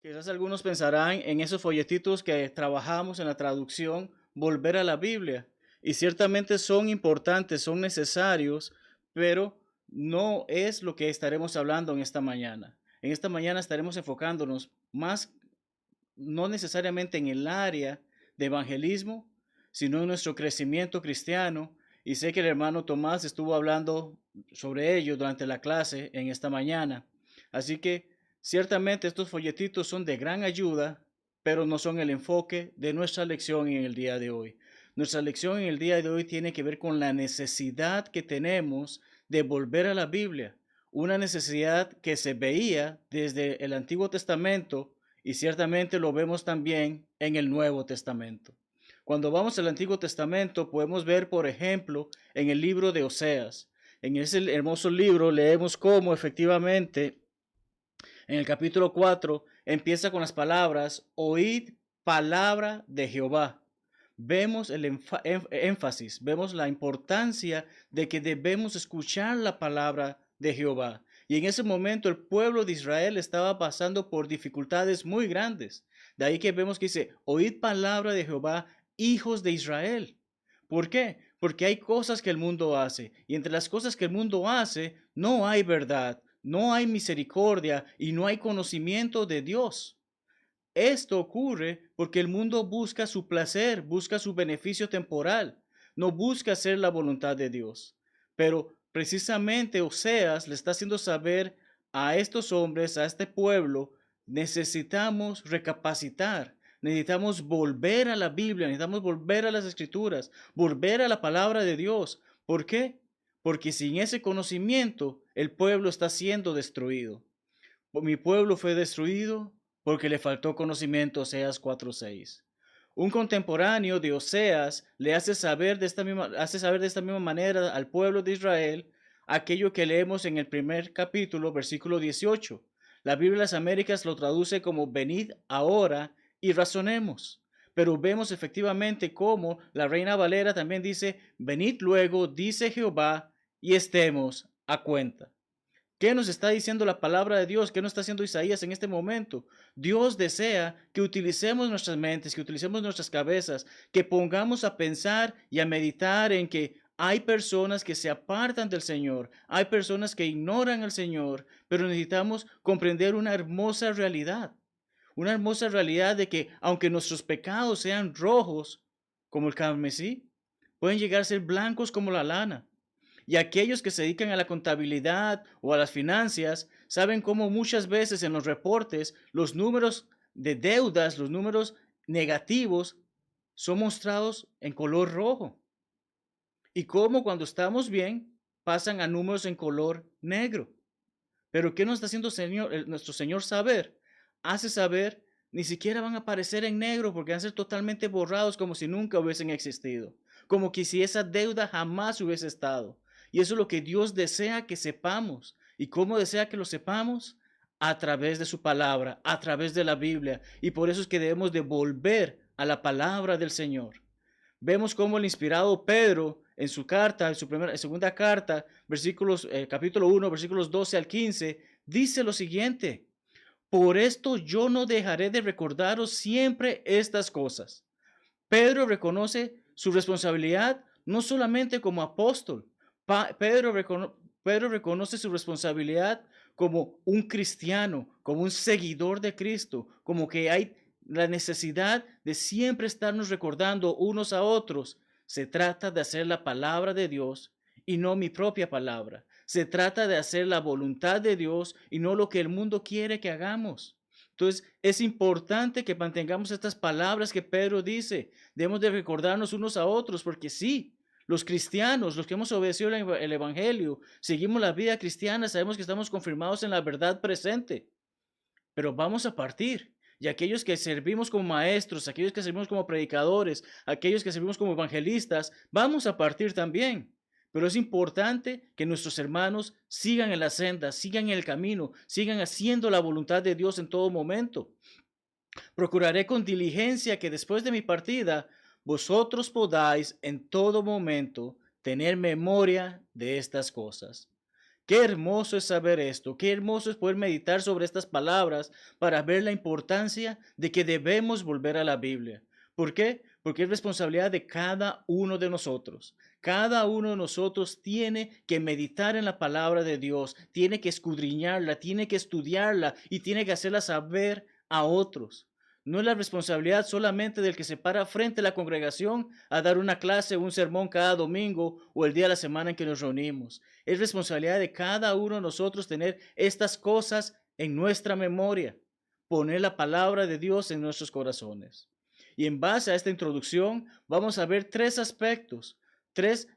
Quizás algunos pensarán en esos folletitos que trabajamos en la traducción, volver a la Biblia. Y ciertamente son importantes, son necesarios, pero no es lo que estaremos hablando en esta mañana. En esta mañana estaremos enfocándonos más, no necesariamente en el área de evangelismo, sino en nuestro crecimiento cristiano. Y sé que el hermano Tomás estuvo hablando sobre ello durante la clase en esta mañana. Así que ciertamente estos folletitos son de gran ayuda, pero no son el enfoque de nuestra lección en el día de hoy. Nuestra lección en el día de hoy tiene que ver con la necesidad que tenemos de volver a la Biblia, una necesidad que se veía desde el Antiguo Testamento y ciertamente lo vemos también en el Nuevo Testamento. Cuando vamos al Antiguo Testamento podemos ver, por ejemplo, en el libro de Oseas. En ese hermoso libro leemos cómo efectivamente en el capítulo 4 empieza con las palabras, oíd palabra de Jehová. Vemos el énfasis, vemos la importancia de que debemos escuchar la palabra de Jehová. Y en ese momento el pueblo de Israel estaba pasando por dificultades muy grandes. De ahí que vemos que dice, oíd palabra de Jehová, hijos de Israel. ¿Por qué? Porque hay cosas que el mundo hace. Y entre las cosas que el mundo hace, no hay verdad, no hay misericordia y no hay conocimiento de Dios. Esto ocurre porque el mundo busca su placer, busca su beneficio temporal, no busca hacer la voluntad de Dios. Pero precisamente Oseas le está haciendo saber a estos hombres, a este pueblo, necesitamos recapacitar, necesitamos volver a la Biblia, necesitamos volver a las Escrituras, volver a la palabra de Dios. ¿Por qué? Porque sin ese conocimiento el pueblo está siendo destruido. Mi pueblo fue destruido porque le faltó conocimiento, Oseas 4:6. Un contemporáneo de Oseas le hace saber de esta misma manera al pueblo de Israel aquello que leemos en el primer capítulo, versículo 18. La Biblia de las Américas lo traduce como venid ahora y razonemos. Pero vemos efectivamente cómo la Reina Valera también dice, venid luego, dice Jehová, y estemos a cuenta. ¿Qué nos está diciendo la palabra de Dios? ¿Qué nos está haciendo Isaías en este momento? Dios desea que utilicemos nuestras mentes, que utilicemos nuestras cabezas, que pongamos a pensar y a meditar en que hay personas que se apartan del Señor, hay personas que ignoran al Señor, pero necesitamos comprender una hermosa realidad de que aunque nuestros pecados sean rojos como el carmesí, pueden llegar a ser blancos como la lana. Y aquellos que se dedican a la contabilidad o a las finanzas saben cómo muchas veces en los reportes los números de deudas, los números negativos son mostrados en color rojo. Y cómo cuando estamos bien pasan a números en color negro. Pero ¿qué nos está haciendo nuestro Señor saber? Hace saber, ni siquiera van a aparecer en negro porque van a ser totalmente borrados como si nunca hubiesen existido. Como que si esa deuda jamás hubiese estado. Y eso es lo que Dios desea que sepamos. ¿Y cómo desea que lo sepamos? A través de su palabra, a través de la Biblia. Y por eso es que debemos de volver a la palabra del Señor. Vemos cómo el inspirado Pedro en su carta, en segunda carta, capítulo 1, versículos 12 al 15, dice lo siguiente: por esto yo no dejaré de recordaros siempre estas cosas. Pedro reconoce su responsabilidad no solamente como apóstol, Pedro reconoce su responsabilidad como un cristiano, como un seguidor de Cristo, como que hay la necesidad de siempre estarnos recordando unos a otros. Se trata de hacer la palabra de Dios y no mi propia palabra. Se trata de hacer la voluntad de Dios y no lo que el mundo quiere que hagamos. Entonces, es importante que mantengamos estas palabras que Pedro dice. Debemos de recordarnos unos a otros, porque sí, los cristianos, los que hemos obedecido el Evangelio, seguimos la vida cristiana, sabemos que estamos confirmados en la verdad presente, pero vamos a partir. Y aquellos que servimos como maestros, aquellos que servimos como predicadores, aquellos que servimos como evangelistas, vamos a partir también. Pero es importante que nuestros hermanos sigan en la senda, sigan en el camino, sigan haciendo la voluntad de Dios en todo momento. Procuraré con diligencia que después de mi partida, vosotros podáis en todo momento tener memoria de estas cosas. Qué hermoso es saber esto, qué hermoso es poder meditar sobre estas palabras para ver la importancia de que debemos volver a la Biblia. ¿Por qué? Porque es responsabilidad de cada uno de nosotros. Cada uno de nosotros tiene que meditar en la palabra de Dios, tiene que escudriñarla, tiene que estudiarla y tiene que hacerla saber a otros. No es la responsabilidad solamente del que se para frente a la congregación a dar una clase o un sermón cada domingo o el día de la semana en que nos reunimos. Es responsabilidad de cada uno de nosotros tener estas cosas en nuestra memoria, poner la palabra de Dios en nuestros corazones. Y en base a esta introducción vamos a ver tres aspectos, tres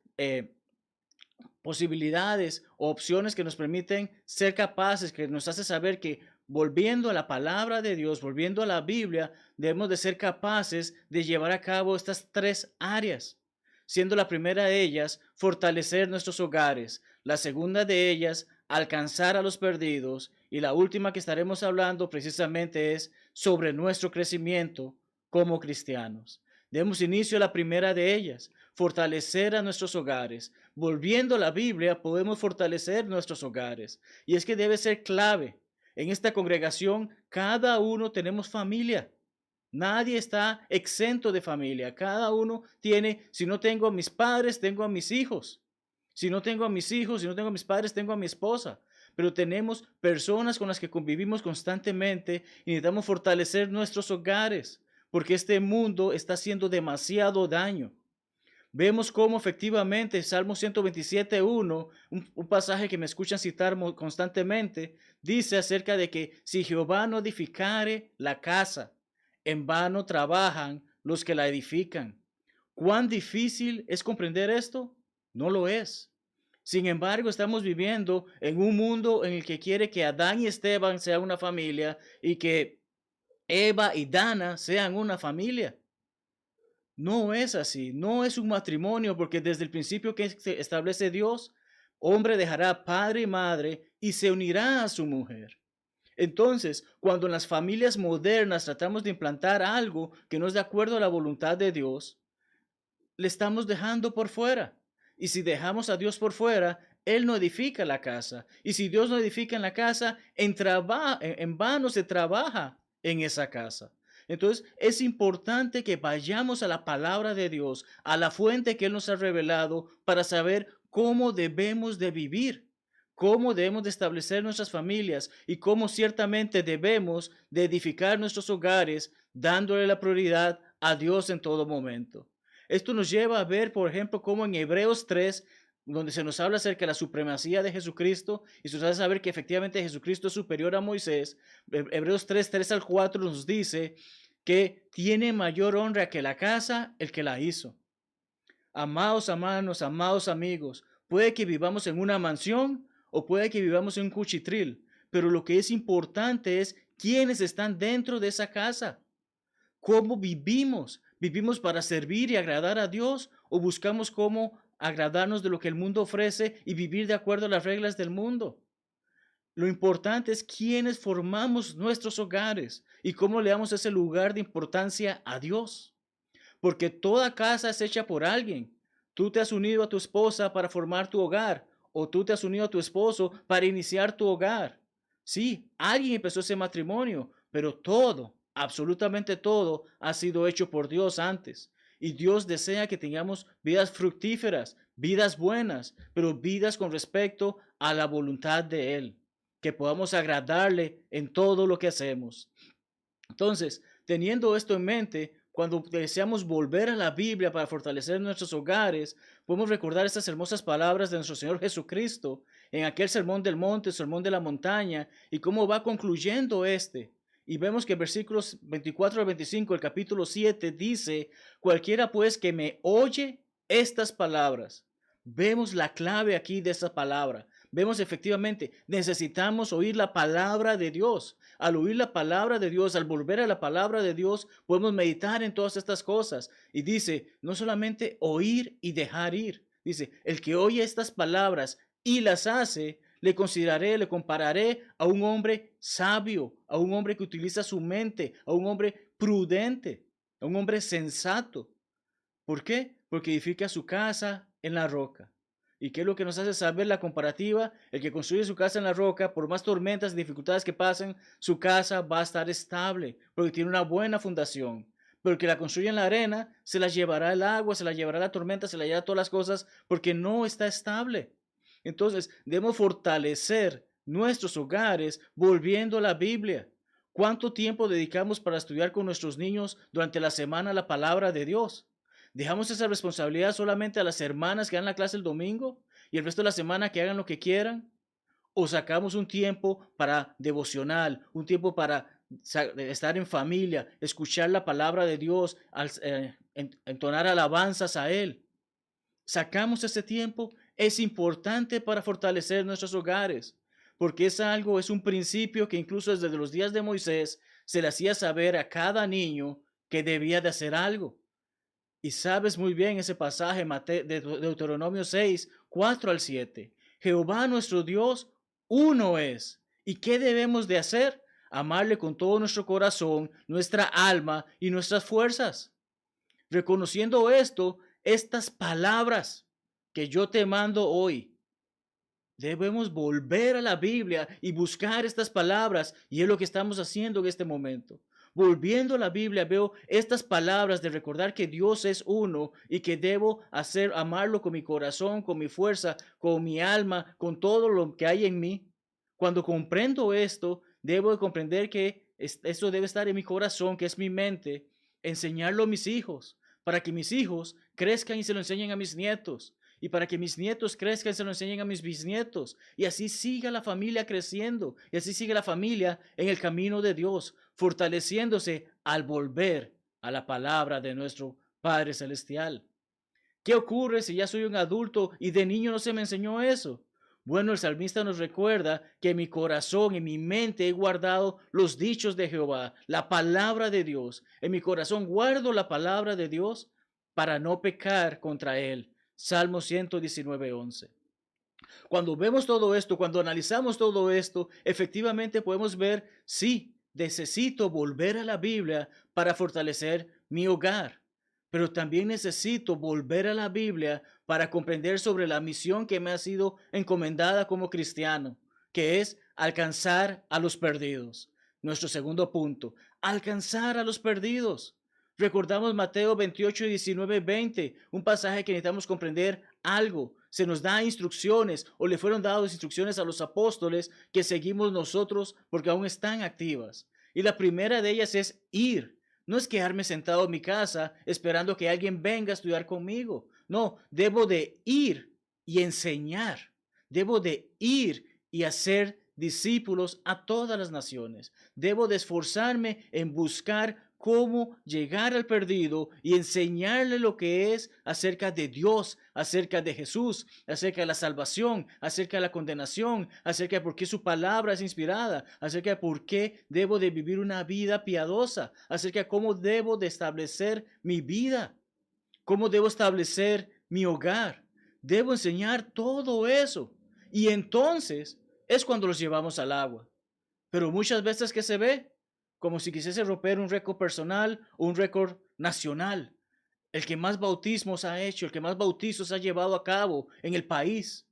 posibilidades o opciones que nos permiten ser capaces, que nos hace saber que volviendo a la palabra de Dios, volviendo a la Biblia, debemos de ser capaces de llevar a cabo estas tres áreas, siendo la primera de ellas fortalecer nuestros hogares, la segunda de ellas alcanzar a los perdidos y la última que estaremos hablando precisamente es sobre nuestro crecimiento como cristianos. Demos inicio a la primera de ellas, fortalecer a nuestros hogares. Volviendo a la Biblia, podemos fortalecer nuestros hogares. Y es que debe ser clave. En esta congregación, cada uno tenemos familia. Nadie está exento de familia. Cada uno tiene, si no tengo a mis padres, tengo a mis hijos. Si no tengo a mis hijos, si no tengo a mis padres, tengo a mi esposa. Pero tenemos personas con las que convivimos constantemente y necesitamos fortalecer nuestros hogares, porque este mundo está haciendo demasiado daño. Vemos cómo efectivamente Salmo 127.1, un pasaje que me escuchan citar constantemente, dice acerca de que si Jehová no edificare la casa, en vano trabajan los que la edifican. ¿Cuán difícil es comprender esto? No lo es. Sin embargo, estamos viviendo en un mundo en el que quiere que Adán y Esteban sean una familia y que Eva y Dana sean una familia. No es así, no es un matrimonio porque desde el principio que se establece Dios, hombre dejará padre y madre y se unirá a su mujer. Entonces, cuando en las familias modernas tratamos de implantar algo que no es de acuerdo a la voluntad de Dios, le estamos dejando por fuera. Y si dejamos a Dios por fuera, Él no edifica la casa. Y si Dios no edifica en la casa, en vano se trabaja en esa casa. Entonces es importante que vayamos a la palabra de Dios, a la fuente que Él nos ha revelado para saber cómo debemos de vivir, cómo debemos de establecer nuestras familias y cómo ciertamente debemos de edificar nuestros hogares dándole la prioridad a Dios en todo momento. Esto nos lleva a ver, por ejemplo, cómo en Hebreos 3, donde se nos habla acerca de la supremacía de Jesucristo y se nos hace saber que efectivamente Jesucristo es superior a Moisés. Hebreos 3, 3 al 4 nos dice que tiene mayor honra que la casa el que la hizo. Amados hermanos, amados amigos, puede que vivamos en una mansión o puede que vivamos en un cuchitril, pero lo que es importante es quiénes están dentro de esa casa. ¿Cómo vivimos? ¿Vivimos para servir y agradar a Dios o buscamos cómo agradarnos de lo que el mundo ofrece y vivir de acuerdo a las reglas del mundo? Lo importante es quiénes formamos nuestros hogares y cómo le damos ese lugar de importancia a Dios. Porque toda casa es hecha por alguien. Tú te has unido a tu esposa para formar tu hogar o tú te has unido a tu esposo para iniciar tu hogar. Sí, alguien empezó ese matrimonio, pero todo, absolutamente todo, ha sido hecho por Dios antes. Y Dios desea que tengamos vidas fructíferas, vidas buenas, pero vidas con respecto a la voluntad de Él, que podamos agradarle en todo lo que hacemos. Entonces, teniendo esto en mente, cuando deseamos volver a la Biblia para fortalecer nuestros hogares, podemos recordar estas hermosas palabras de nuestro Señor Jesucristo en aquel sermón del monte, sermón de la montaña, y cómo va concluyendo este. Y vemos que versículos 24 al 25, el capítulo 7, dice, cualquiera pues que me oye estas palabras. Vemos la clave aquí de esta palabra. Vemos efectivamente, necesitamos oír la palabra de Dios. Al oír la palabra de Dios, al volver a la palabra de Dios, podemos meditar en todas estas cosas. Y dice, no solamente oír y dejar ir. Dice, el que oye estas palabras y las hace, le consideraré, le compararé a un hombre sabio, a un hombre que utiliza su mente, a un hombre prudente, a un hombre sensato. ¿Por qué? Porque edifica su casa en la roca. ¿Y qué es lo que nos hace saber la comparativa? El que construye su casa en la roca, por más tormentas y dificultades que pasen, su casa va a estar estable, porque tiene una buena fundación. Pero el que la construye en la arena, se la llevará el agua, se la llevará la tormenta, se la llevará todas las cosas, porque no está estable. Entonces, debemos fortalecer nuestros hogares volviendo a la Biblia. ¿Cuánto tiempo dedicamos para estudiar con nuestros niños durante la semana la palabra de Dios? ¿Dejamos esa responsabilidad solamente a las hermanas que dan la clase el domingo y el resto de la semana que hagan lo que quieran? ¿O sacamos un tiempo para devocional, un tiempo para estar en familia, escuchar la palabra de Dios, entonar alabanzas a Él? Sacamos ese tiempo, es importante para fortalecer nuestros hogares, porque es un principio que incluso desde los días de Moisés se le hacía saber a cada niño que debía de hacer algo. Y sabes muy bien ese pasaje de Deuteronomio 6, 4 al 7. Jehová nuestro Dios, uno es. ¿Y qué debemos de hacer? Amarle con todo nuestro corazón, nuestra alma y nuestras fuerzas. Reconociendo esto, estas palabras que yo te mando hoy, debemos volver a la Biblia y buscar estas palabras, y es lo que estamos haciendo en este momento. Volviendo a la Biblia, veo estas palabras de recordar que Dios es uno y que debo amarlo con mi corazón, con mi fuerza, con mi alma, con todo lo que hay en mí. Cuando comprendo esto, debo de comprender que esto debe estar en mi corazón, que es mi mente, enseñarlo a mis hijos, para que mis hijos crezcan y se lo enseñen a mis nietos, y para que mis nietos crezcan y se lo enseñen a mis bisnietos, y así siga la familia creciendo, y así siga la familia en el camino de Dios, fortaleciéndose al volver a la palabra de nuestro Padre Celestial. ¿Qué ocurre si ya soy un adulto y de niño no se me enseñó eso? Bueno, el salmista nos recuerda que en mi corazón, en mi mente he guardado los dichos de Jehová, la palabra de Dios. En mi corazón guardo la palabra de Dios para no pecar contra él. Salmo 119:11. Cuando vemos todo esto, cuando analizamos todo esto, efectivamente podemos ver, sí, necesito volver a la Biblia para fortalecer mi hogar, pero también necesito volver a la Biblia para comprender sobre la misión que me ha sido encomendada como cristiano, que es alcanzar a los perdidos. Nuestro segundo punto, alcanzar a los perdidos. Recordamos Mateo 28, 19, 20, un pasaje que necesitamos comprender algo. Se nos da instrucciones o le fueron dadas instrucciones a los apóstoles que seguimos nosotros porque aún están activas. Y la primera de ellas es ir. No es quedarme sentado en mi casa esperando que alguien venga a estudiar conmigo. No, debo de ir y enseñar. Debo de ir y hacer discípulos a todas las naciones. Debo de esforzarme en buscar cómo llegar al perdido y enseñarle lo que es acerca de Dios, acerca de Jesús, acerca de la salvación, acerca de la condenación, acerca de por qué su palabra es inspirada, acerca de por qué debo de vivir una vida piadosa, acerca de cómo debo de establecer mi vida, cómo debo establecer mi hogar. Debo enseñar todo eso. Y entonces es cuando los llevamos al agua. Pero muchas veces que se ve como si quisiese romper un récord personal o un récord nacional. El que más bautismos ha hecho, el que más bautizos ha llevado a cabo en el país.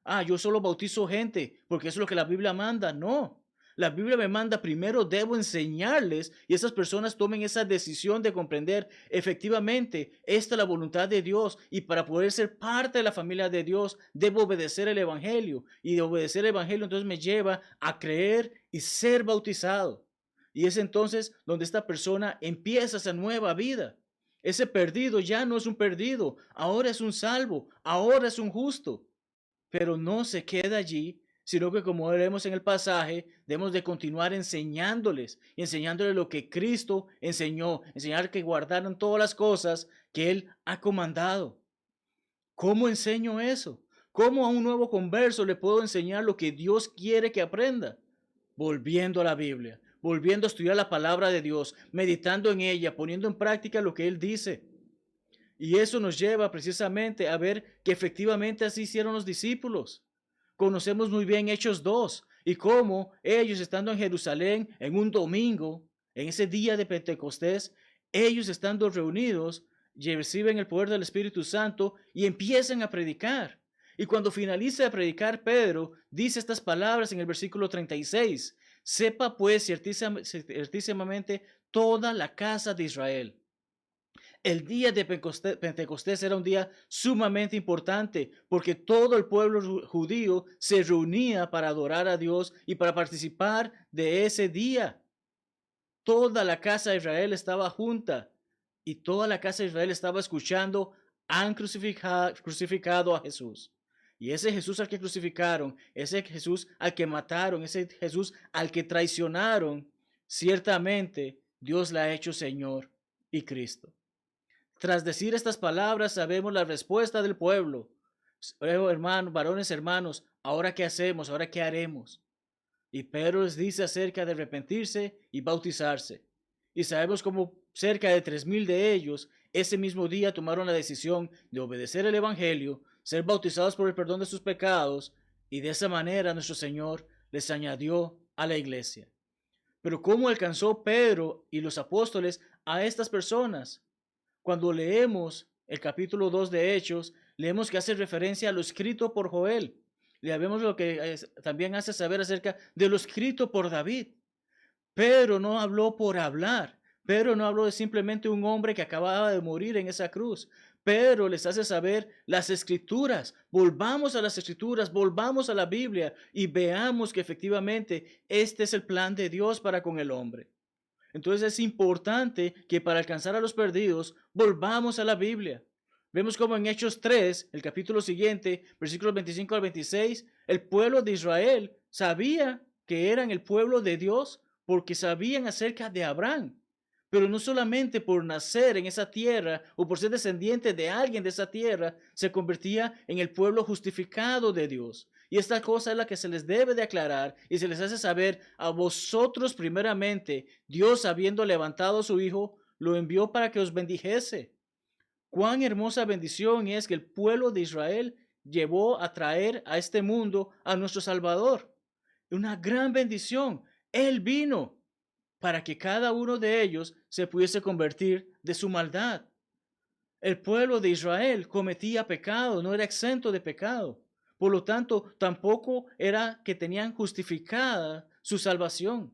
Ah, yo solo bautizo gente porque eso es lo que la Biblia manda. No, la Biblia me manda primero, debo enseñarles y esas personas tomen esa decisión de comprender efectivamente esta es la voluntad de Dios y para poder ser parte de la familia de Dios debo obedecer el Evangelio y de obedecer el Evangelio entonces me lleva a creer y ser bautizado. Y es entonces donde esta persona empieza esa nueva vida. Ese perdido ya no es un perdido, ahora es un salvo, ahora es un justo. Pero no se queda allí, sino que como veremos en el pasaje, debemos de continuar enseñándoles, enseñándoles lo que Cristo enseñó, enseñar que guardaran todas las cosas que Él ha comandado. ¿Cómo enseño eso? ¿Cómo a un nuevo converso le puedo enseñar lo que Dios quiere que aprenda? Volviendo a la Biblia, volviendo a estudiar la palabra de Dios, meditando en ella, poniendo en práctica lo que Él dice. Y eso nos lleva precisamente a ver que efectivamente así hicieron los discípulos. Conocemos muy bien Hechos 2 y cómo ellos estando en Jerusalén en un domingo, en ese día de Pentecostés, ellos estando reunidos, reciben el poder del Espíritu Santo y empiezan a predicar. Y cuando finaliza de predicar, Pedro dice estas palabras en el versículo 36. Sepa pues ciertísimamente toda la casa de Israel. El día de Pentecostés era un día sumamente importante porque todo el pueblo judío se reunía para adorar a Dios y para participar de ese día. Toda la casa de Israel estaba junta y toda la casa de Israel estaba escuchando, han crucificado a Jesús. Y ese Jesús al que crucificaron, ese Jesús al que mataron, ese Jesús al que traicionaron, ciertamente Dios la ha hecho Señor y Cristo. Tras decir estas palabras, sabemos la respuesta del pueblo. Hermanos, varones, hermanos, ¿ahora qué hacemos? ¿Ahora qué haremos? Y Pedro les dice acerca de arrepentirse y bautizarse. Y sabemos como cerca de 3,000 de ellos ese mismo día tomaron la decisión de obedecer el Evangelio, ser bautizados por el perdón de sus pecados, y de esa manera nuestro Señor les añadió a la iglesia. Pero ¿cómo alcanzó Pedro y los apóstoles a estas personas? Cuando leemos el capítulo 2 de Hechos, leemos que hace referencia a lo escrito por Joel. Le vemos lo que también hace saber acerca de lo escrito por David. Pedro no habló por hablar. Pedro no habló de simplemente un hombre que acababa de morir en esa cruz. Pedro les hace saber las escrituras. Volvamos a las escrituras, volvamos a la Biblia y veamos que efectivamente este es el plan de Dios para con el hombre. Entonces es importante que para alcanzar a los perdidos volvamos a la Biblia. Vemos como en Hechos 3, el capítulo siguiente, versículos 25 al 26, el pueblo de Israel sabía que eran el pueblo de Dios porque sabían acerca de Abraham. Pero no solamente por nacer en esa tierra o por ser descendiente de alguien de esa tierra, se convertía en el pueblo justificado de Dios. Y esta cosa es la que se les debe de aclarar y se les hace saber a vosotros primeramente. Dios, habiendo levantado a su Hijo, lo envió para que os bendijese. Cuán hermosa bendición es que el pueblo de Israel llevó a traer a este mundo a nuestro Salvador. Una gran bendición. Él vino para que cada uno de ellos se pudiese convertir de su maldad. El pueblo de Israel cometía pecado, no era exento de pecado. Por lo tanto, tampoco era que tenían justificada su salvación.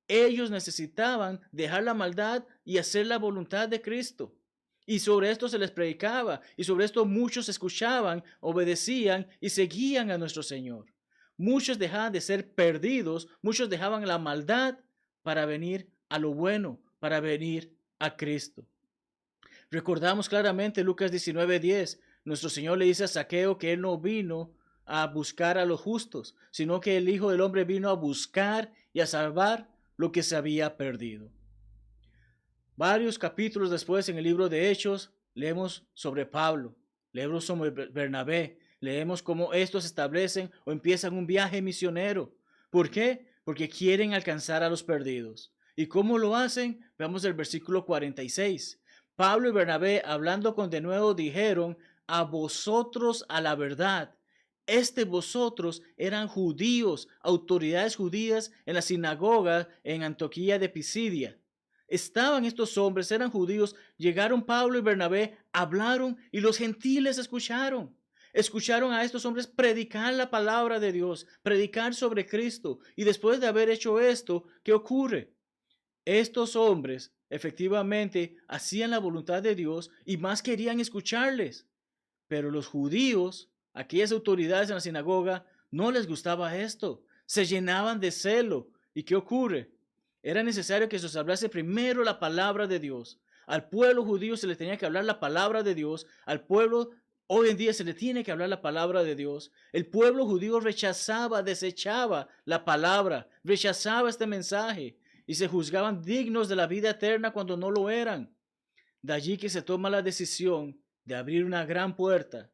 Ellos necesitaban dejar la maldad y hacer la voluntad de Cristo. Y sobre esto se les predicaba, y sobre esto muchos escuchaban, obedecían y seguían a nuestro Señor. Muchos dejaban de ser perdidos, muchos dejaban la maldad para venir a lo bueno, para venir a Cristo. Recordamos claramente Lucas 19:10. Nuestro Señor le dice a Zaqueo que Él no vino a buscar a los justos, sino que el Hijo del Hombre vino a buscar y a salvar lo que se había perdido. Varios capítulos después en el libro de Hechos leemos sobre Pablo, leemos sobre Bernabé, leemos cómo estos establecen o empiezan un viaje misionero. ¿Por qué? Porque quieren alcanzar a los perdidos. ¿Y cómo lo hacen? Veamos el versículo 46. Pablo y Bernabé, hablando con denuedo, dijeron: a vosotros a la verdad. Vosotros eran judíos, autoridades judías en la sinagoga en Antioquía de Pisidia. Estaban estos hombres, eran judíos, llegaron Pablo y Bernabé, hablaron y los gentiles escucharon. Escucharon a estos hombres predicar la palabra de Dios, predicar sobre Cristo. Y después de haber hecho esto, ¿qué ocurre? Estos hombres efectivamente hacían la voluntad de Dios y más querían escucharles. Pero los judíos, aquellas autoridades en la sinagoga, no les gustaba esto. Se llenaban de celo. ¿Y qué ocurre? Era necesario que se les hablase primero la palabra de Dios. Al pueblo judío se le tenía que hablar la palabra de Dios. Al pueblo hoy en día se le tiene que hablar la palabra de Dios. El pueblo judío rechazaba, desechaba la palabra, rechazaba este mensaje y se juzgaban dignos de la vida eterna cuando no lo eran. De allí que se toma la decisión de abrir una gran puerta,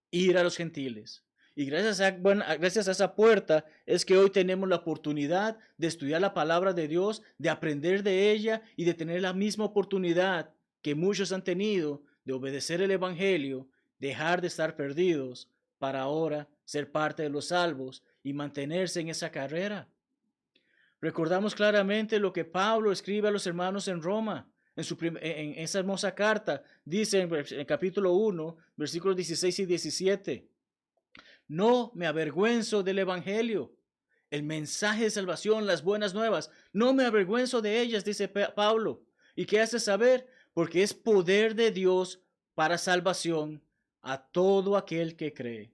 ir a los gentiles. Y gracias a esa puerta es que hoy tenemos la oportunidad de estudiar la palabra de Dios, de aprender de ella y de tener la misma oportunidad que muchos han tenido de obedecer el Evangelio, dejar de estar perdidos para ahora ser parte de los salvos y mantenerse en esa carrera. Recordamos claramente lo que Pablo escribe a los hermanos en Roma. En esa hermosa carta, dice en el capítulo 1, versículos 16 y 17. No me avergüenzo del Evangelio. El mensaje de salvación, las buenas nuevas, no me avergüenzo de ellas, dice Pablo. ¿Y qué hace saber? Porque es poder de Dios para salvación a todo aquel que cree.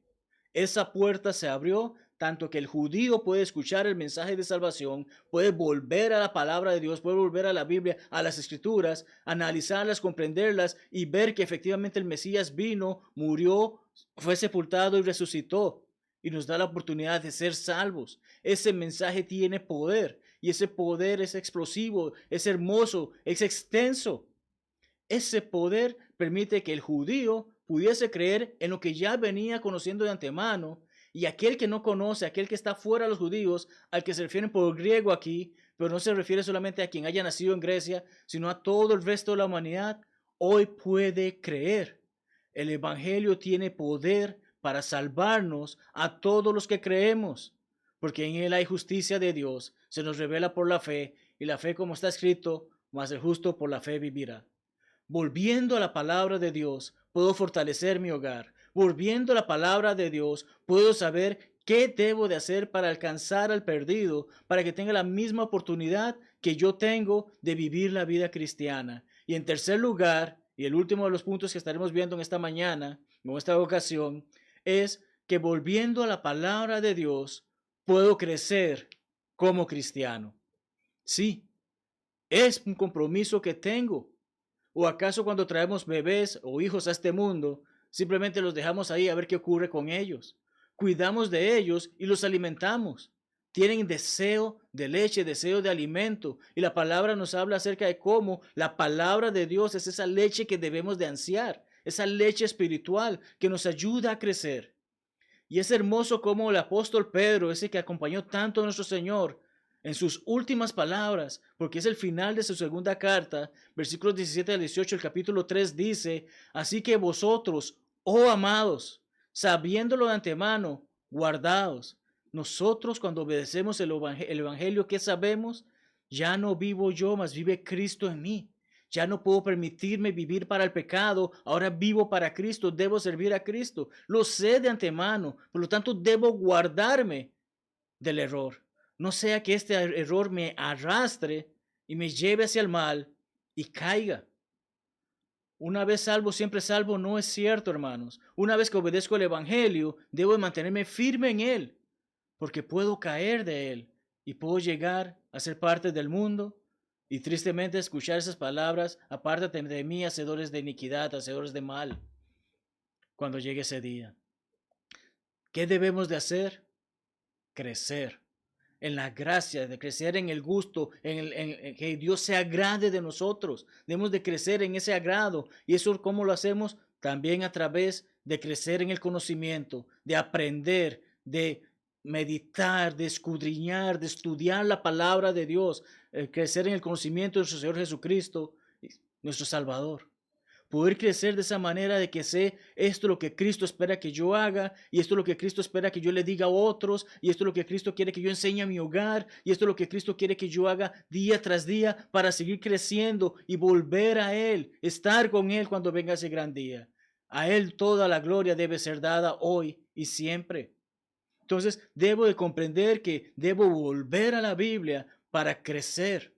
Esa puerta se abrió tanto que el judío puede escuchar el mensaje de salvación, puede volver a la palabra de Dios, puede volver a la Biblia, a las escrituras, analizarlas, comprenderlas y ver que efectivamente el Mesías vino, murió, fue sepultado y resucitó y nos da la oportunidad de ser salvos. Ese mensaje tiene poder y ese poder es explosivo, es hermoso, es extenso. Ese poder permite que el judío pudiese creer en lo que ya venía conociendo de antemano, y aquel que no conoce, aquel que está fuera de los judíos, al que se refieren por griego aquí, pero no se refiere solamente a quien haya nacido en Grecia, sino a todo el resto de la humanidad, hoy puede creer. El Evangelio tiene poder para salvarnos a todos los que creemos, porque en él hay justicia de Dios, se nos revela por la fe, y la fe, como está escrito, mas el justo por la fe vivirá. Volviendo a la palabra de Dios, puedo fortalecer mi hogar. Volviendo a la palabra de Dios, puedo saber qué debo de hacer para alcanzar al perdido, para que tenga la misma oportunidad que yo tengo de vivir la vida cristiana. Y en tercer lugar, y el último de los puntos que estaremos viendo en esta mañana, en esta ocasión, es que volviendo a la palabra de Dios, puedo crecer como cristiano. Sí, es un compromiso que tengo. ¿O acaso cuando traemos bebés o hijos a este mundo, simplemente los dejamos ahí a ver qué ocurre con ellos? Cuidamos de ellos y los alimentamos. Tienen deseo de leche, deseo de alimento. Y la palabra nos habla acerca de cómo la palabra de Dios es esa leche que debemos de ansiar, esa leche espiritual que nos ayuda a crecer. Y es hermoso como el apóstol Pedro, ese que acompañó tanto a nuestro Señor, en sus últimas palabras, porque es el final de su segunda carta, versículos 17 al 18, el capítulo 3 dice: así que vosotros, oh amados, sabiéndolo de antemano, guardaos. Nosotros cuando obedecemos el evangelio, ¿qué sabemos? Ya no vivo yo, mas vive Cristo en mí. Ya no puedo permitirme vivir para el pecado, ahora vivo para Cristo, debo servir a Cristo. Lo sé de antemano, por lo tanto debo guardarme del error. No sea que este error me arrastre y me lleve hacia el mal y caiga. Una vez salvo, siempre salvo, no es cierto, hermanos. Una vez que obedezco el Evangelio, debo mantenerme firme en él, porque puedo caer de él y puedo llegar a ser parte del mundo y tristemente escuchar esas palabras: apártate de mí, hacedores de iniquidad, hacedores de mal, cuando llegue ese día. ¿Qué debemos de hacer? Crecer en la gracia, de crecer en el gusto, en que Dios se agrade de nosotros. Debemos de crecer en ese agrado. ¿Y eso cómo lo hacemos? También a través de crecer en el conocimiento, de aprender, de meditar, de escudriñar, de estudiar la palabra de Dios, crecer en el conocimiento de nuestro Señor Jesucristo, nuestro Salvador. Poder crecer de esa manera de que sé esto es lo que Cristo espera que yo haga, y esto es lo que Cristo espera que yo le diga a otros, y esto es lo que Cristo quiere que yo enseñe a mi hogar, y esto es lo que Cristo quiere que yo haga día tras día para seguir creciendo y volver a Él, estar con Él cuando venga ese gran día. A Él toda la gloria debe ser dada hoy y siempre. Entonces debo de comprender que debo volver a la Biblia para crecer.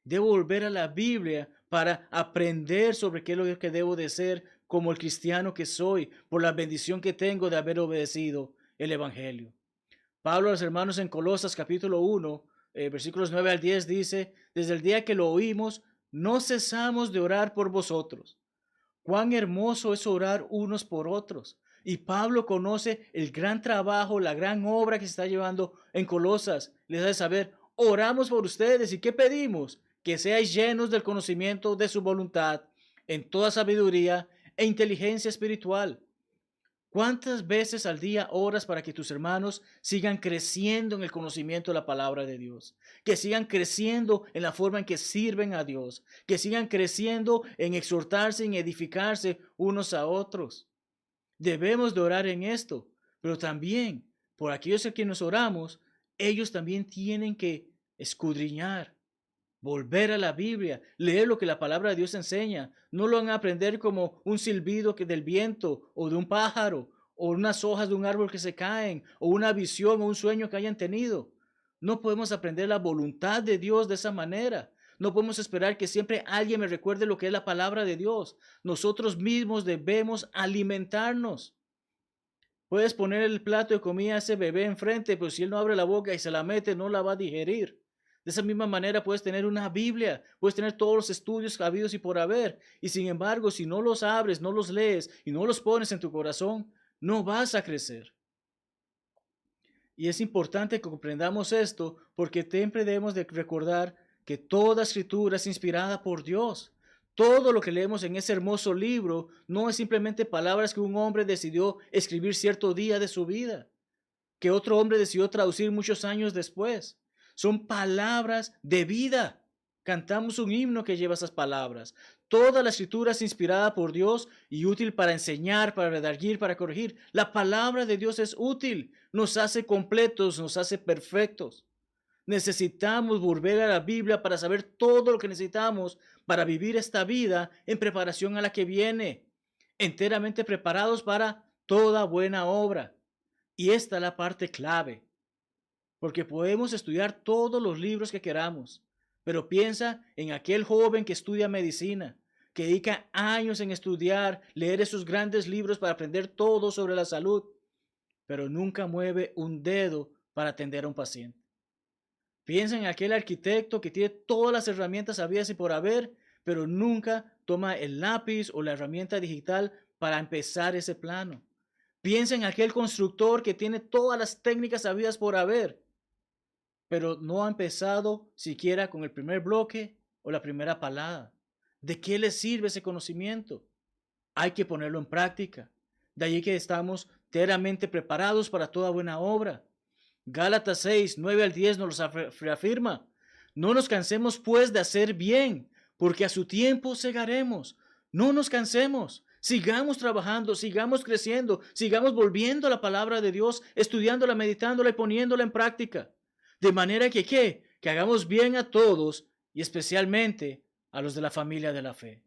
Debo volver a la Biblia para aprender sobre qué es lo que debo de ser como el cristiano que soy, por la bendición que tengo de haber obedecido el Evangelio. Pablo a los hermanos en Colosas capítulo 1, versículos 9 al 10 dice: desde el día que lo oímos, no cesamos de orar por vosotros. Cuán hermoso es orar unos por otros. Y Pablo conoce el gran trabajo, la gran obra que se está llevando en Colosas. Les hace saber: oramos por ustedes. ¿Y qué pedimos? Que seáis llenos del conocimiento de su voluntad, en toda sabiduría e inteligencia espiritual. ¿Cuántas veces al día oras para que tus hermanos sigan creciendo en el conocimiento de la palabra de Dios? Que sigan creciendo en la forma en que sirven a Dios. Que sigan creciendo en exhortarse, en edificarse unos a otros. Debemos de orar en esto, pero también por aquellos a quienes oramos, ellos también tienen que escudriñar, volver a la Biblia, leer lo que la palabra de Dios enseña. No lo van a aprender como un silbido del viento o de un pájaro o unas hojas de un árbol que se caen, o una visión o un sueño que hayan tenido. No podemos aprender la voluntad de Dios de esa manera. No podemos esperar que siempre alguien me recuerde lo que es la palabra de Dios. Nosotros mismos debemos alimentarnos. Puedes poner el plato de comida a ese bebé enfrente, pero si él no abre la boca y se la mete, no la va a digerir. De esa misma manera puedes tener una Biblia, puedes tener todos los estudios habidos y por haber. Y sin embargo, si no los abres, no los lees y no los pones en tu corazón, no vas a crecer. Y es importante que comprendamos esto porque siempre debemos de recordar que toda escritura es inspirada por Dios. Todo lo que leemos en ese hermoso libro no es simplemente palabras que un hombre decidió escribir cierto día de su vida, que otro hombre decidió traducir muchos años después. Son palabras de vida. Cantamos un himno que lleva esas palabras. Toda la escritura es inspirada por Dios y útil para enseñar, para redarguir, para corregir. La palabra de Dios es útil, nos hace completos, nos hace perfectos. Necesitamos volver a la Biblia para saber todo lo que necesitamos para vivir esta vida en preparación a la que viene, enteramente preparados para toda buena obra. Y esta es la parte clave, porque podemos estudiar todos los libros que queramos, pero piensa en aquel joven que estudia medicina, que dedica años en estudiar, leer esos grandes libros para aprender todo sobre la salud, pero nunca mueve un dedo para atender a un paciente. Piensa en aquel arquitecto que tiene todas las herramientas habidas y por haber, pero nunca toma el lápiz o la herramienta digital para empezar ese plano. Piensa en aquel constructor que tiene todas las técnicas habidas por haber, pero no ha empezado siquiera con el primer bloque o la primera palada. ¿De qué le sirve ese conocimiento? Hay que ponerlo en práctica. De allí que estamos enteramente preparados para toda buena obra. Gálatas 6, 9 al 10 nos lo reafirma. No nos cansemos pues de hacer bien, porque a su tiempo segaremos. No nos cansemos. Sigamos trabajando, sigamos creciendo, sigamos volviendo a la palabra de Dios, estudiándola, meditándola y poniéndola en práctica. De manera que, ¿qué? Que hagamos bien a todos y especialmente a los de la familia de la fe.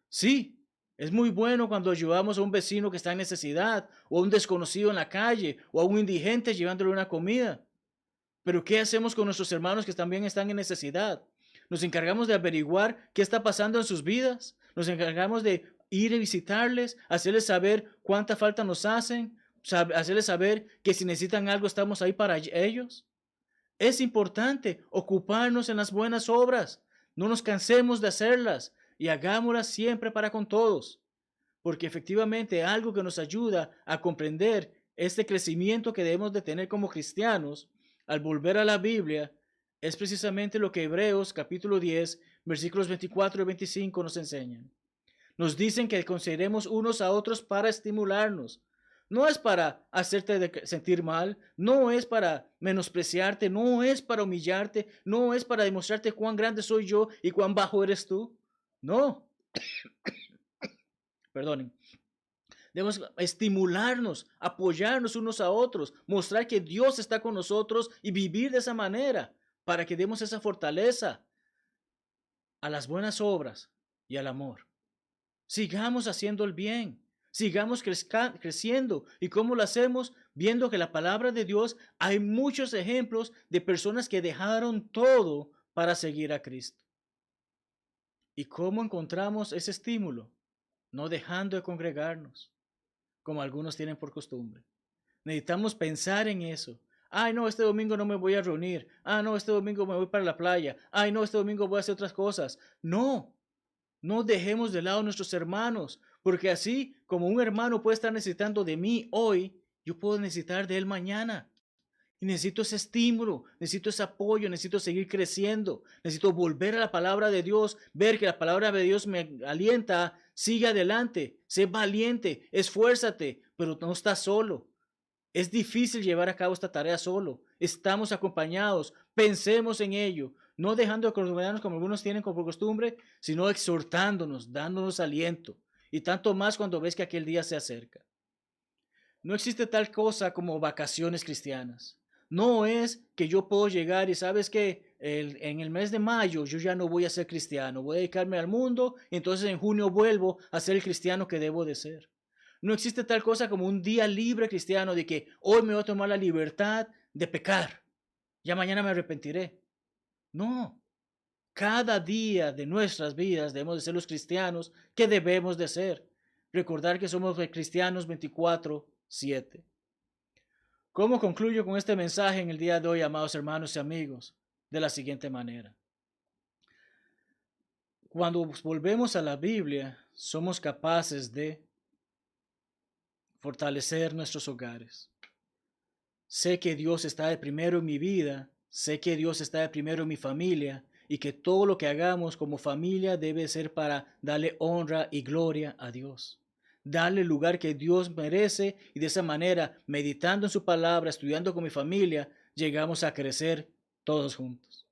Sí, es muy bueno cuando ayudamos a un vecino que está en necesidad, o a un desconocido en la calle, o a un indigente llevándole una comida. Pero ¿qué hacemos con nuestros hermanos que también están en necesidad? Nos encargamos de averiguar qué está pasando en sus vidas. Nos encargamos de ir a visitarles, hacerles saber cuánta falta nos hacen, hacerles saber que si necesitan algo estamos ahí para ellos. Es importante ocuparnos en las buenas obras. No nos cansemos de hacerlas y hagámoslas siempre para con todos. Porque efectivamente algo que nos ayuda a comprender este crecimiento que debemos de tener como cristianos al volver a la Biblia es precisamente lo que Hebreos capítulo 10 versículos 24 y 25 nos enseñan. Nos dicen que consideremos unos a otros para estimularnos. No es para hacerte sentir mal, no es para menospreciarte, no es para humillarte, no es para demostrarte cuán grande soy yo y cuán bajo eres tú. No, perdonen. Debemos estimularnos, apoyarnos unos a otros, mostrar que Dios está con nosotros y vivir de esa manera para que demos esa fortaleza a las buenas obras y al amor. Sigamos haciendo el bien, sigamos creciendo. ¿Y cómo lo hacemos? Viendo que la palabra de Dios, hay muchos ejemplos de personas que dejaron todo para seguir a Cristo. ¿Y cómo encontramos ese estímulo? No dejando de congregarnos, como algunos tienen por costumbre. Necesitamos pensar en eso. Ay, no, este domingo no me voy a reunir. Ah, no, este domingo me voy para la playa. Ay, no, este domingo voy a hacer otras cosas. No, no dejemos de lado a nuestros hermanos, porque así como un hermano puede estar necesitando de mí hoy, yo puedo necesitar de él mañana. Y necesito ese estímulo, necesito ese apoyo, necesito seguir creciendo, necesito volver a la palabra de Dios, ver que la palabra de Dios me alienta, sigue adelante, sé valiente, esfuérzate, pero no estás solo. Es difícil llevar a cabo esta tarea solo. Estamos acompañados, pensemos en ello, no dejando de congregarnos como algunos tienen como costumbre, sino exhortándonos, dándonos aliento. Y tanto más cuando ves que aquel día se acerca. No existe tal cosa como vacaciones cristianas. No es que yo puedo llegar y sabes que en el mes de mayo yo ya no voy a ser cristiano, voy a dedicarme al mundo y entonces en junio vuelvo a ser el cristiano que debo de ser. No existe tal cosa como un día libre cristiano de que hoy me voy a tomar la libertad de pecar. Ya mañana me arrepentiré. No. Cada día de nuestras vidas debemos de ser los cristianos que debemos de ser. Recordar que somos cristianos 24/7. ¿Cómo concluyo con este mensaje en el día de hoy, amados hermanos y amigos? De la siguiente manera. Cuando volvemos a la Biblia, somos capaces de fortalecer nuestros hogares. Sé que Dios está de primero en mi vida, sé que Dios está de primero en mi familia y que todo lo que hagamos como familia debe ser para darle honra y gloria a Dios. Darle el lugar que Dios merece y de esa manera, meditando en su palabra, estudiando con mi familia, llegamos a crecer todos juntos.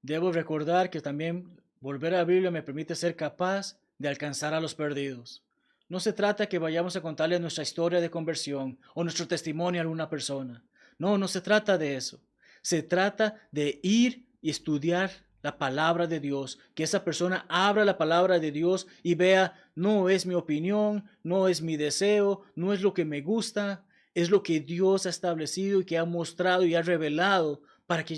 Debo recordar que también volver a la Biblia me permite ser capaz de alcanzar a los perdidos. No se trata que vayamos a contarle nuestra historia de conversión o nuestro testimonio a alguna persona. No, no se trata de eso. Se trata de ir y estudiar la palabra de Dios, que esa persona abra la palabra de Dios y vea, no es mi opinión, no es mi deseo, no es lo que me gusta, es lo que Dios ha establecido y que ha mostrado y ha revelado para que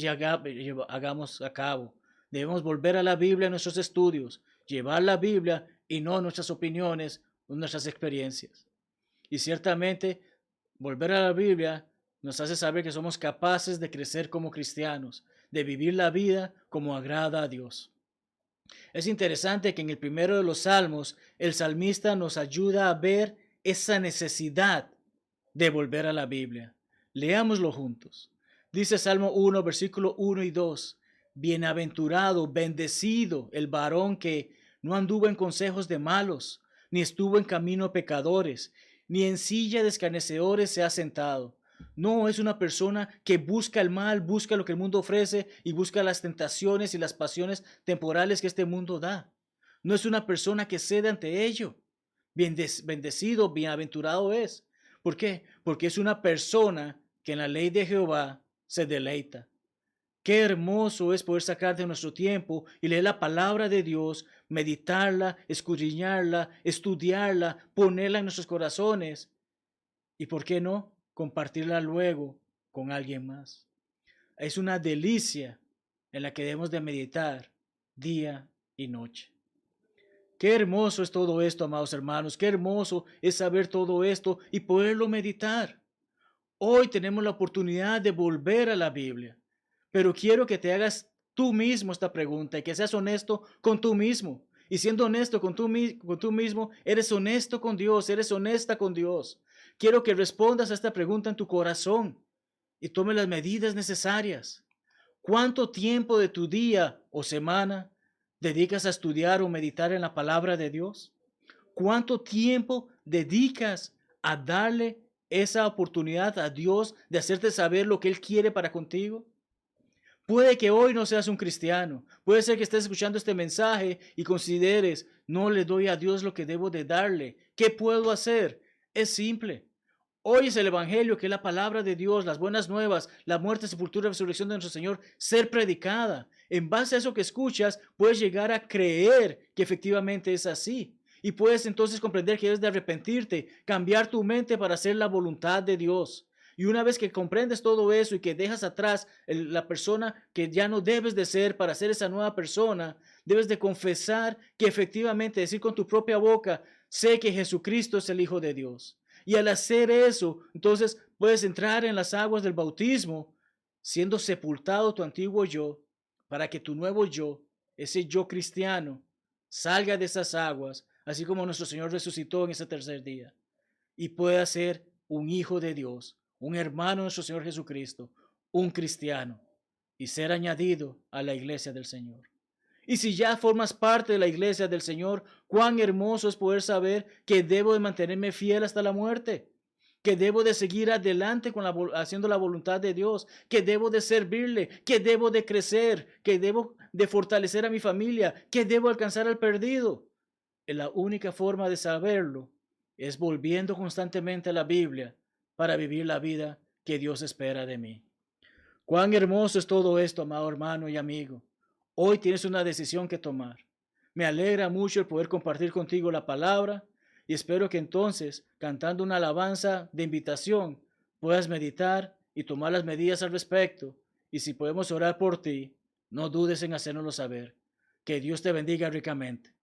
hagamos a cabo. Debemos volver a la Biblia en nuestros estudios, llevar la Biblia y no nuestras opiniones, nuestras experiencias. Y ciertamente, volver a la Biblia nos hace saber que somos capaces de crecer como cristianos, de vivir la vida como agrada a Dios. Es interesante que en el primero de los salmos, el salmista nos ayuda a ver esa necesidad de volver a la Biblia. Leámoslo juntos. Dice Salmo 1, versículo 1 y 2. Bienaventurado, bendecido el varón que no anduvo en consejos de malos, ni estuvo en camino de pecadores, ni en silla de escarnecedores se ha sentado. No es una persona que busca el mal, busca lo que el mundo ofrece y busca las tentaciones y las pasiones temporales que este mundo da. No es una persona que cede ante ello. Bendecido, bienaventurado es. ¿Por qué? Porque es una persona que en la ley de Jehová se deleita. Qué hermoso es poder sacar de nuestro tiempo y leer la palabra de Dios, meditarla, escudriñarla, estudiarla, ponerla en nuestros corazones y, ¿por qué no?, compartirla luego con alguien más. Es una delicia en la que debemos de meditar día y noche. Qué hermoso es todo esto, amados hermanos. Qué hermoso es saber todo esto y poderlo meditar. Hoy tenemos la oportunidad de volver a la Biblia, pero quiero que te hagas tú mismo esta pregunta y que seas honesto con tú mismo. Y siendo honesto con tú mismo, eres honesto con Dios, eres honesta con Dios. Quiero que respondas a esta pregunta en tu corazón y tome las medidas necesarias. ¿Cuánto tiempo de tu día o semana dedicas a estudiar o meditar en la palabra de Dios? ¿Cuánto tiempo dedicas a darle esa oportunidad a Dios de hacerte saber lo que Él quiere para contigo? Puede que hoy no seas un cristiano. Puede ser que estés escuchando este mensaje y consideres, no le doy a Dios lo que debo de darle. ¿Qué puedo hacer? Es simple. Hoy es el Evangelio, que es la palabra de Dios, las buenas nuevas, la muerte, sepultura y resurrección de nuestro Señor, ser predicada. En base a eso que escuchas, puedes llegar a creer que efectivamente es así. Y puedes entonces comprender que debes de arrepentirte, cambiar tu mente para hacer la voluntad de Dios. Y una vez que comprendes todo eso y que dejas atrás la persona que ya no debes de ser para ser esa nueva persona, debes de confesar que efectivamente, decir con tu propia boca, sé que Jesucristo es el Hijo de Dios. Y al hacer eso, entonces puedes entrar en las aguas del bautismo, siendo sepultado tu antiguo yo, para que tu nuevo yo, ese yo cristiano, salga de esas aguas, así como nuestro Señor resucitó en ese tercer día, y pueda ser un hijo de Dios, un hermano de nuestro Señor Jesucristo, un cristiano, y ser añadido a la iglesia del Señor. Y si ya formas parte de la iglesia del Señor, cuán hermoso es poder saber que debo de mantenerme fiel hasta la muerte, que debo de seguir adelante haciendo la voluntad de Dios, que debo de servirle, que debo de crecer, que debo de fortalecer a mi familia, que debo alcanzar al perdido. La única forma de saberlo es volviendo constantemente a la Biblia para vivir la vida que Dios espera de mí. Cuán hermoso es todo esto, amado hermano y amigo. Hoy tienes una decisión que tomar. Me alegra mucho el poder compartir contigo la palabra. Y espero que entonces, cantando una alabanza de invitación, puedas meditar y tomar las medidas al respecto. Y si podemos orar por ti, no dudes en hacérnoslo saber. Que Dios te bendiga ricamente.